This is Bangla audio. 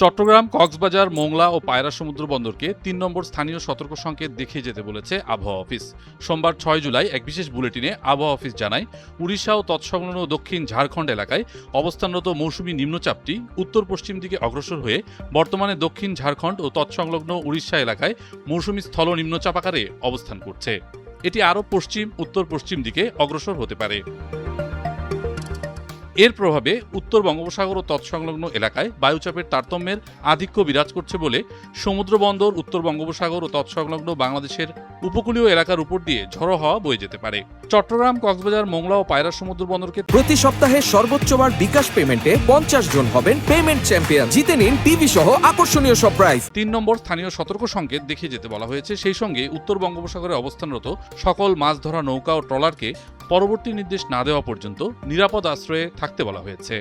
চট্টগ্রাম, কক্সবাজার, মোংলা ও পায়রা সমুদ্র বন্দরকে ৩ নম্বর স্থানীয় সতর্ক সংকেত দেখিয়ে যেতে বলেছে আবহাওয়া অফিস। সোমবার ৬ জুলাই এক বিশেষ বুলেটিনে আবহাওয়া অফিস জানায়, উড়িষ্যা ও তৎসংলগ্ন দক্ষিণ ঝাড়খণ্ড এলাকায় অবস্থানরত মৌসুমী নিম্নচাপটি উত্তর পশ্চিম দিকে অগ্রসর হয়ে বর্তমানে দক্ষিণ ঝাড়খণ্ড ও তৎসংলগ্ন উড়িষ্যা এলাকায় মৌসুমী স্থল নিম্নচাপ আকারে অবস্থান করছে। এটি আরও পশ্চিম উত্তর পশ্চিম দিকে অগ্রসর হতে পারে। এর প্রভাবে উত্তর বঙ্গোপসাগর ও তৎসংলগ্ন এলাকায় বায়ুচাপের তারতম্যের আধিক্য বিরাজ করছে বলে সমুদ্র বন্দর, উত্তর বঙ্গোপসাগর ও তৎসংলগ্ন বাংলাদেশের উপকূলীয় এলাকার উপর দিয়ে ঝড়ো হাওয়া বয়ে যেতে পারে। চট্টগ্রাম, কক্সবাজার, মোংলা ও পায়রা সমুদ্র বন্দরকে প্রতি সপ্তাহে সর্বোচ্চবার বিকাশ পেমেন্টে 50 জন হবেন পেমেন্ট চ্যাম্পিয়ন। জিতে নিন টিভি সহ আকর্ষণীয় সব প্রাইজ। ৩ নম্বর স্থানীয় সতর্ক সংকেত দেখিয়ে যেতে বলা হয়েছে। সেই সঙ্গে উত্তর বঙ্গোপসাগরে অবস্থানরত সকল মাছ ধরা নৌকা ও ট্রলারকে পরবর্তী নির্দেশ না দেওয়া পর্যন্ত নিরাপদ আশ্রয়ে থাকতে বলা হয়েছে।